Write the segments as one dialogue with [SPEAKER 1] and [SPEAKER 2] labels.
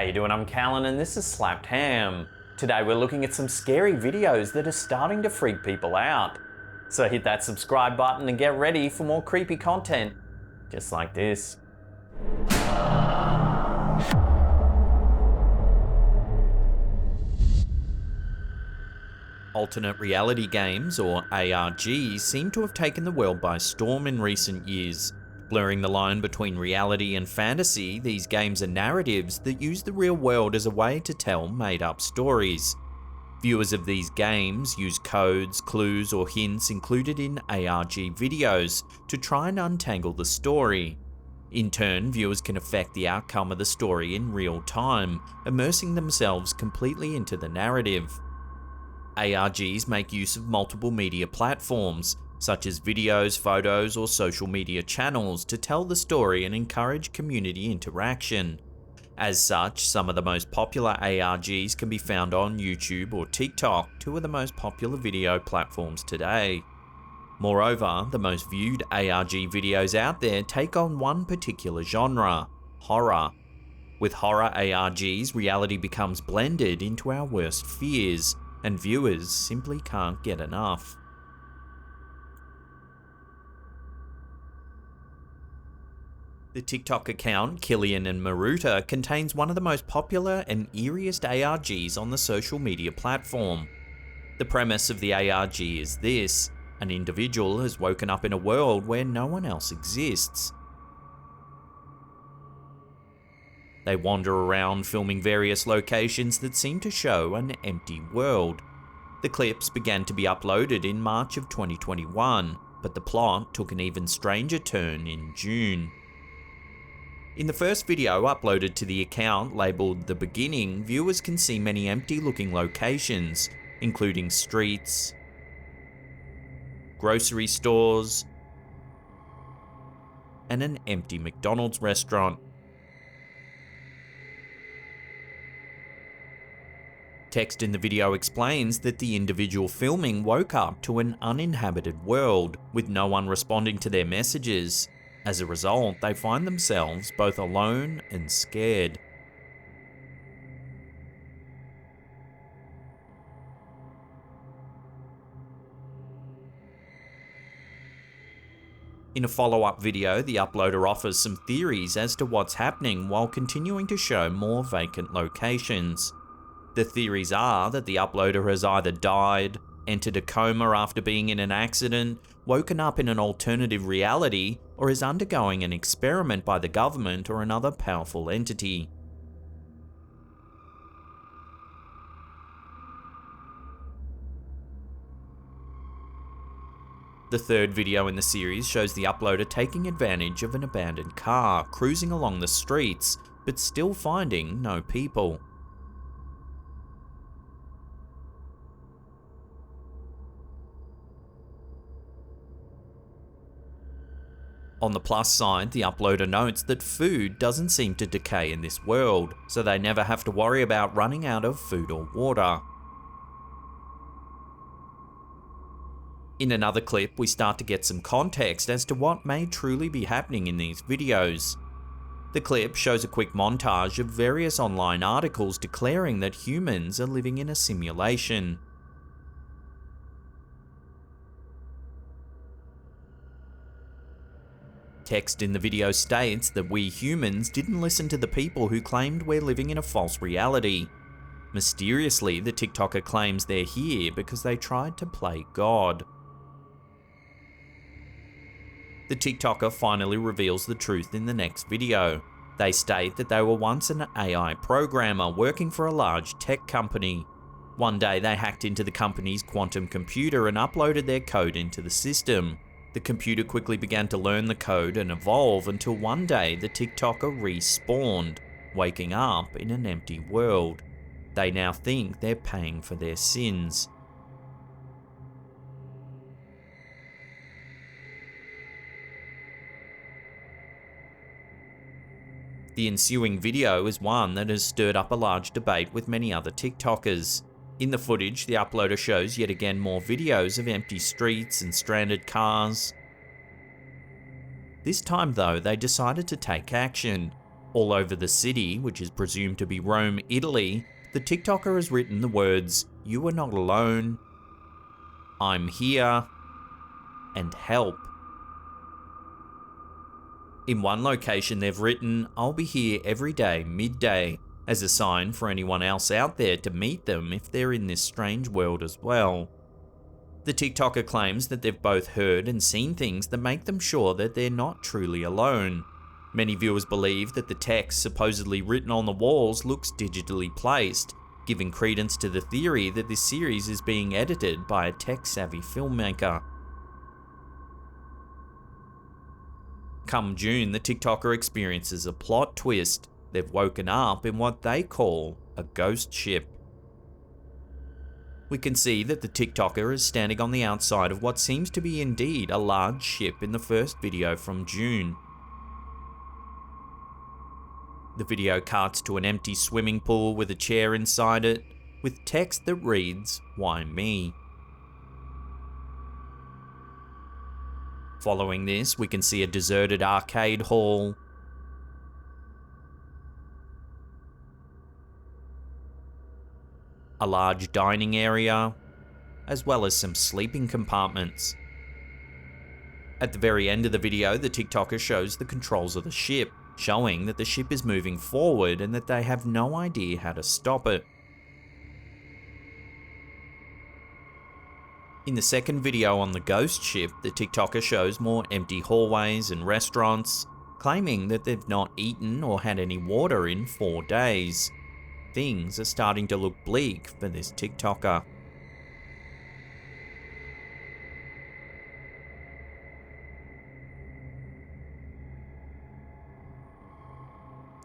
[SPEAKER 1] you doing? I'm Callan and this is Slapped Ham. Today we're looking at some scary videos that are starting to freak people out. So hit that subscribe button and get ready for more creepy content, just like this. Alternate reality games, or ARGs, seem to have taken the world by storm in recent years. Blurring the line between reality and fantasy, these games are narratives that use the real world as a way to tell made-up stories. Viewers of these games use codes, clues, or hints included in ARG videos to try and untangle the story. In turn, viewers can affect the outcome of the story in real time, immersing themselves completely into the narrative. ARGs make use of multiple media platforms, such as videos, photos, or social media channels, to tell the story and encourage community interaction. As such, some of the most popular ARGs can be found on YouTube or TikTok, two of the most popular video platforms today. Moreover, the most viewed ARG videos out there take on one particular genre: horror. With horror ARGs, reality becomes blended into our worst fears, and viewers simply can't get enough. The TikTok account Killian and Maruta contains one of the most popular and eeriest ARGs on the social media platform. The premise of the ARG is this: an individual has woken up in a world where no one else exists. They wander around filming various locations that seem to show an empty world. The clips began to be uploaded in March of 2021, but the plot took an even stranger turn in June. In the first video uploaded to the account, labelled The Beginning, viewers can see many empty-looking locations, including streets, grocery stores, and an empty McDonald's restaurant. Text in the video explains that the individual filming woke up to an uninhabited world, with no one responding to their messages. As a result, they find themselves both alone and scared. In a follow-up video, the uploader offers some theories as to what's happening while continuing to show more vacant locations. The theories are that the uploader has either died, entered a coma after being in an accident, woken up in an alternative reality, or is undergoing an experiment by the government or another powerful entity. The third video in the series shows the uploader taking advantage of an abandoned car, cruising along the streets, but still finding no people. On the plus side, the uploader notes that food doesn't seem to decay in this world, so they never have to worry about running out of food or water. In another clip, we start to get some context as to what may truly be happening in these videos. The clip shows a quick montage of various online articles declaring that humans are living in a simulation. Text in the video states that we humans didn't listen to the people who claimed we're living in a false reality. Mysteriously, the TikToker claims they're here because they tried to play God. The TikToker finally reveals the truth in the next video. They state that they were once an AI programmer working for a large tech company. One day they hacked into the company's quantum computer and uploaded their code into the system. The computer quickly began to learn the code and evolve until one day the TikToker respawned, waking up in an empty world. They now think they're paying for their sins. The ensuing video is one that has stirred up a large debate with many other TikTokers. In the footage, the uploader shows yet again more videos of empty streets and stranded cars. This time though, they decided to take action. All over the city, which is presumed to be Rome, Italy, the TikToker has written the words, "You are not alone," "I'm here," and "help." In one location they've written, "I'll be here every day, midday," as a sign for anyone else out there to meet them if they're in this strange world as well. The TikToker claims that they've both heard and seen things that make them sure that they're not truly alone. Many viewers believe that the text supposedly written on the walls looks digitally placed, giving credence to the theory that this series is being edited by a tech-savvy filmmaker. Come June, the TikToker experiences a plot twist. They've woken up in what they call a ghost ship. We can see that the TikToker is standing on the outside of what seems to be indeed a large ship in the first video from June. The video cuts to an empty swimming pool with a chair inside it, with text that reads, "Why me?" Following this, we can see a deserted arcade hall, a large dining area, as well as some sleeping compartments. At the very end of the video, the TikToker shows the controls of the ship, showing that the ship is moving forward and that they have no idea how to stop it. In the second video on the ghost ship, the TikToker shows more empty hallways and restaurants, claiming that they've not eaten or had any water in 4 days. Things are starting to look bleak for this TikToker.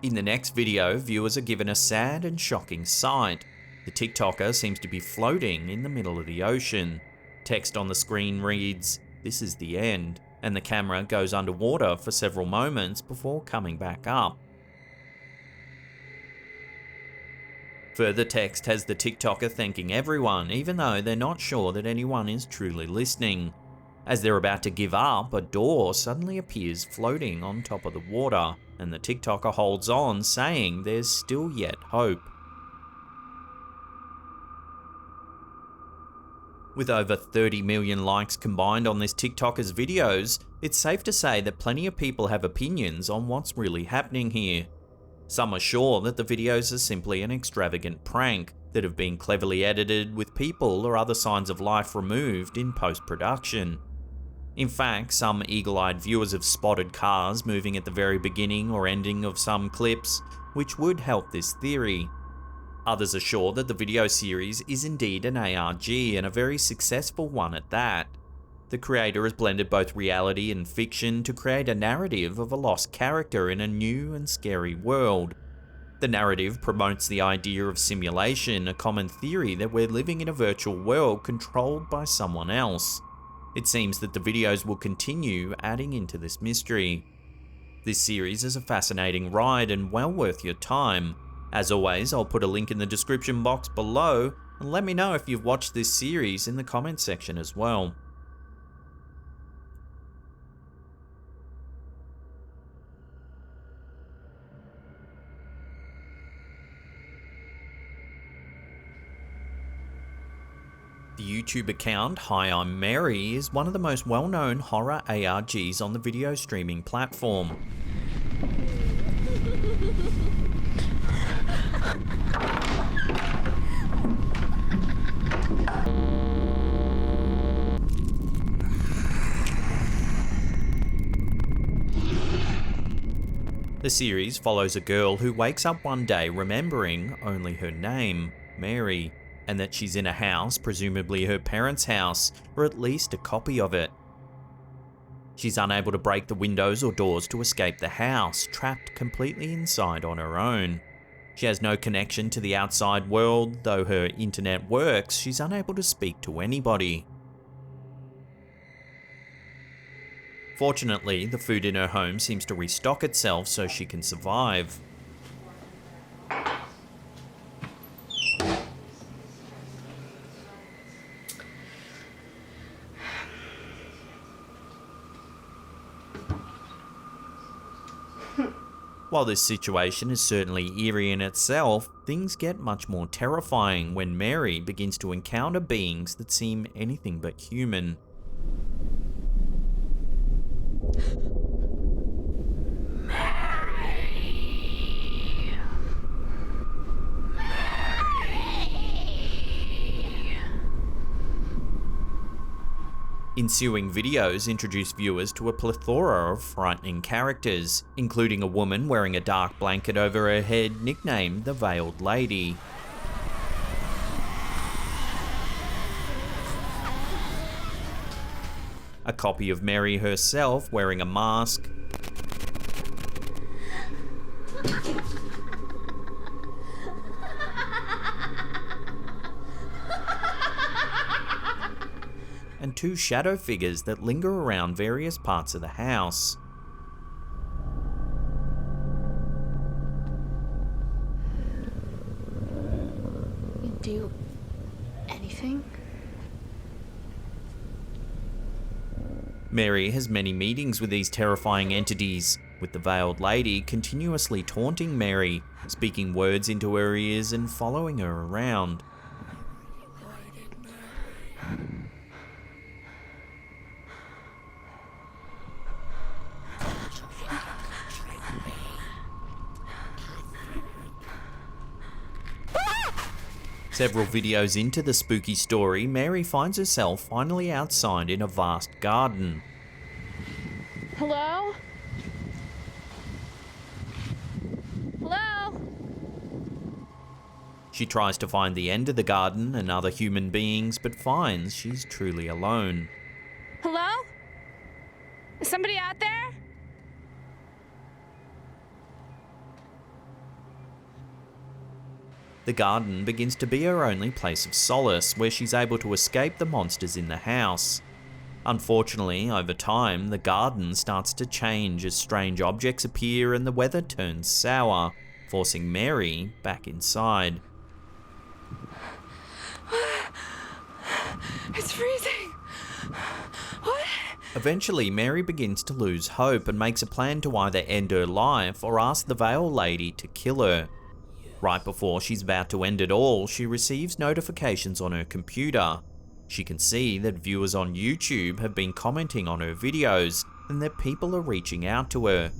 [SPEAKER 1] In the next video, viewers are given a sad and shocking sight. The TikToker seems to be floating in the middle of the ocean. Text on the screen reads, "This is the end," and the camera goes underwater for several moments before coming back up. Further text has the TikToker thanking everyone, even though they're not sure that anyone is truly listening. As they're about to give up, a door suddenly appears floating on top of the water, and the TikToker holds on, saying there's still yet hope. With over 30 million likes combined on this TikToker's videos, it's safe to say that plenty of people have opinions on what's really happening here. Some are sure that the videos are simply an extravagant prank that have been cleverly edited with people or other signs of life removed in post-production. In fact, some eagle-eyed viewers have spotted cars moving at the very beginning or ending of some clips, which would help this theory. Others are sure that the video series is indeed an ARG, and a very successful one at that. The creator has blended both reality and fiction to create a narrative of a lost character in a new and scary world. The narrative promotes the idea of simulation, a common theory that we're living in a virtual world controlled by someone else. It seems that the videos will continue adding into this mystery. This series is a fascinating ride and well worth your time. As always, I'll put a link in the description box below, and let me know if you've watched this series in the comment section as well. The YouTube account Hi I'm Mary is one of the most well-known horror ARGs on the video streaming platform. The series follows a girl who wakes up one day remembering only her name, Mary, and that she's in a house, presumably her parents' house, or at least a copy of it. She's unable to break the windows or doors to escape the house, trapped completely inside on her own. She has no connection to the outside world, though her internet works, she's unable to speak to anybody. Fortunately, the food in her home seems to restock itself so she can survive. While this situation is certainly eerie in itself, things get much more terrifying when Mary begins to encounter beings that seem anything but human. Ensuing videos introduce viewers to a plethora of frightening characters, including a woman wearing a dark blanket over her head nicknamed the Veiled Lady. A copy of Mary herself wearing a mask, and two shadow figures that linger around various parts of the house.
[SPEAKER 2] You do anything?
[SPEAKER 1] Mary has many meetings with these terrifying entities, with the Veiled Lady continuously taunting Mary, speaking words into her ears and following her around. Several videos into the spooky story, Mary finds herself finally outside in a vast garden.
[SPEAKER 2] Hello? Hello?
[SPEAKER 1] She tries to find the end of the garden and other human beings, but finds she's truly alone.
[SPEAKER 2] Hello? Is somebody out there?
[SPEAKER 1] The garden begins to be her only place of solace, where she's able to escape the monsters in the house. Unfortunately, over time, the garden starts to change as strange objects appear and the weather turns sour, forcing Mary back inside.
[SPEAKER 2] It's freezing. What?
[SPEAKER 1] Eventually, Mary begins to lose hope and makes a plan to either end her life or ask the Veiled Lady to kill her. Right before she's about to end it all, she receives notifications on her computer. She can see that viewers on YouTube have been commenting on her videos and that people are reaching out to her.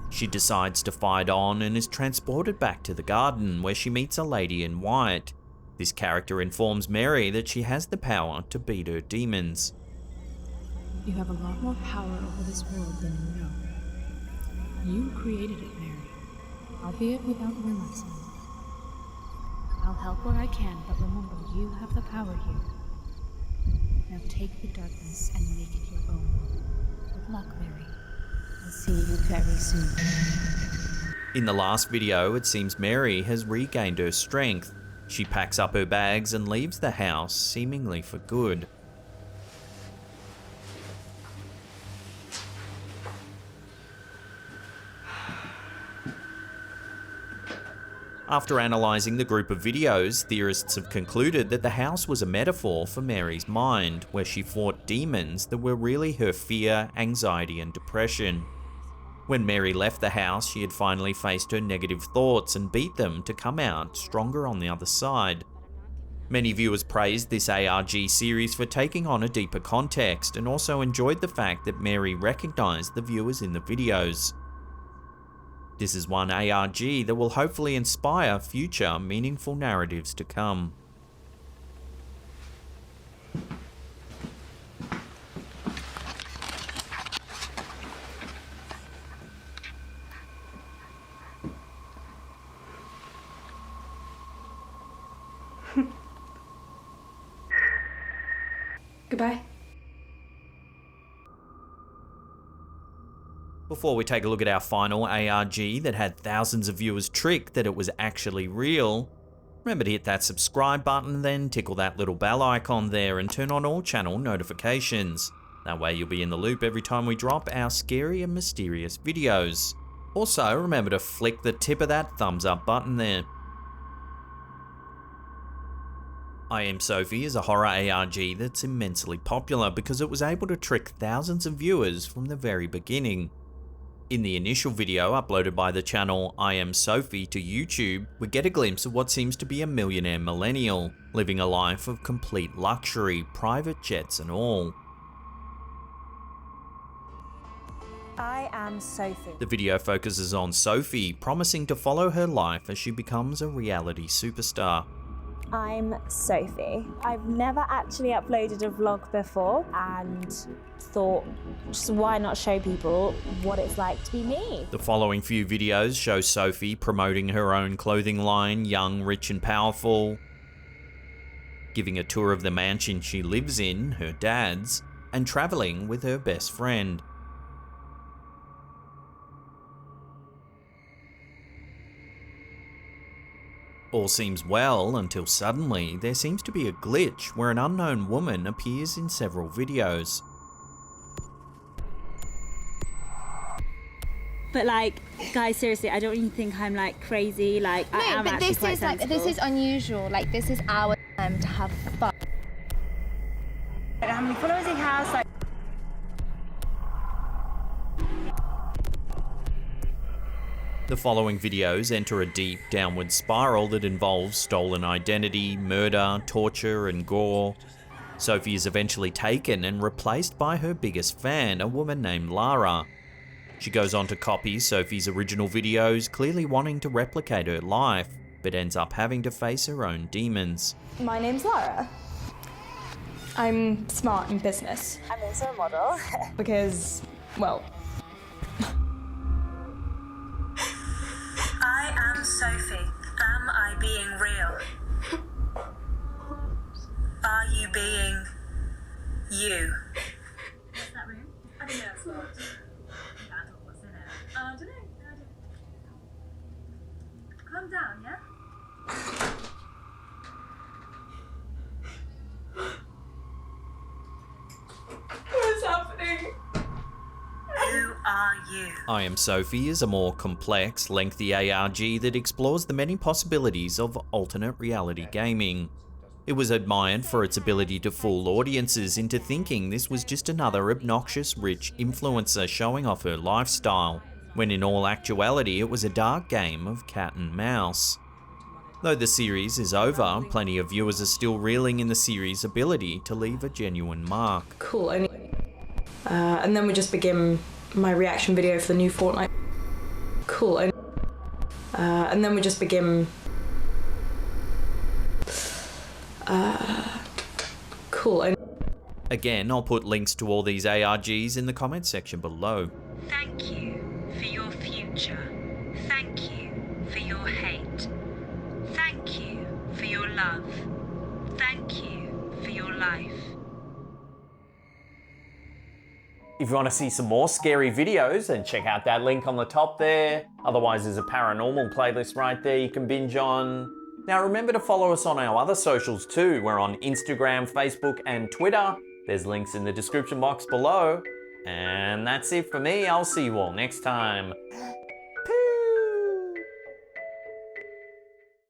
[SPEAKER 1] She decides to fight on and is transported back to the garden, where she meets a lady in white. This character informs Mary that she has the power to beat her demons.
[SPEAKER 3] You have a lot more power over this world than you know. You created it, Mary, albeit without your lesson. I'll help where I can, but remember, you have the power here. Now take the darkness and make it your own. Good luck, Mary. I'll see you very soon.
[SPEAKER 1] In the last video, it seems Mary has regained her strength. She packs up her bags and leaves the house, seemingly for good. After analysing the group of videos, theorists have concluded that the house was a metaphor for Mary's mind, where she fought demons that were really her fear, anxiety and depression. When Mary left the house, she had finally faced her negative thoughts and beat them to come out stronger on the other side. Many viewers praised this ARG series for taking on a deeper context and also enjoyed the fact that Mary recognised the viewers in the videos. This is one ARG that will hopefully inspire future meaningful narratives to come.
[SPEAKER 2] Goodbye.
[SPEAKER 1] Before we take a look at our final ARG that had thousands of viewers tricked that it was actually real, remember to hit that subscribe button, then tickle that little bell icon there and turn on all channel notifications. That way you'll be in the loop every time we drop our scary and mysterious videos. Also, remember to flick the tip of that thumbs up button there. I Am Sophie is a horror ARG that's immensely popular because it was able to trick thousands of viewers from the very beginning. In the initial video uploaded by the channel I Am Sophie to YouTube, we get a glimpse of what seems to be a millionaire millennial, living a life of complete luxury, private jets and all.
[SPEAKER 4] I am Sophie.
[SPEAKER 1] The video focuses on Sophie, promising to follow her life as she becomes a reality superstar.
[SPEAKER 4] I'm Sophie. I've never actually uploaded a vlog before and thought, just why not show people what it's like to be me?
[SPEAKER 1] The following few videos show Sophie promoting her own clothing line, Young, Rich and Powerful, giving a tour of the mansion she lives in, her dad's, and traveling with her best friend. All seems well until suddenly there seems to be a glitch where an unknown woman appears in several videos.
[SPEAKER 5] But like, guys, seriously, I don't even think I'm like crazy. Like, I am
[SPEAKER 6] but
[SPEAKER 5] actually
[SPEAKER 6] this
[SPEAKER 5] quite
[SPEAKER 6] is like
[SPEAKER 5] sensible.
[SPEAKER 6] this is unusual. Like this is our time to have fun.
[SPEAKER 4] How many followers he has? Like,
[SPEAKER 1] The following videos enter a deep downward spiral that involves stolen identity, murder, torture and gore. Sophie is eventually taken and replaced by her biggest fan, a woman named Lara. She goes on to copy Sophie's original videos, clearly wanting to replicate her life, but ends up having to face her own demons.
[SPEAKER 7] My name's Lara. I'm smart in business
[SPEAKER 4] I'm also a model.
[SPEAKER 7] because, well,
[SPEAKER 4] I am Sophie. Am I being real? Are you being you?
[SPEAKER 5] What's that room? I don't know. It's locked. What's in it? I don't know. Calm down, yeah?
[SPEAKER 7] what's happening?
[SPEAKER 4] Who are you?
[SPEAKER 1] I Am Sophie is a more complex, lengthy ARG that explores the many possibilities of alternate reality gaming. It was admired for its ability to fool audiences into thinking this was just another obnoxious rich influencer showing off her lifestyle, when in all actuality it was a dark game of cat and mouse. Though the series is over, plenty of viewers are still reeling in the series' ability to leave a genuine mark.
[SPEAKER 7] Cool. And then we just begin my reaction video for the new Fortnite. Cool. And then we just begin. Cool.
[SPEAKER 1] Again, I'll put links to all these ARGs in the comment section below.
[SPEAKER 4] Thank you for your future. Thank you for your hate. Thank you for your love. Thank you for your life.
[SPEAKER 8] If you want to see some more scary videos, then check out that link on the top there. Otherwise, there's a paranormal playlist right there you can binge on. Now remember to follow us on our other socials too. We're on Instagram, Facebook and Twitter. There's links in the description box below. And that's it for me. I'll see you all next time.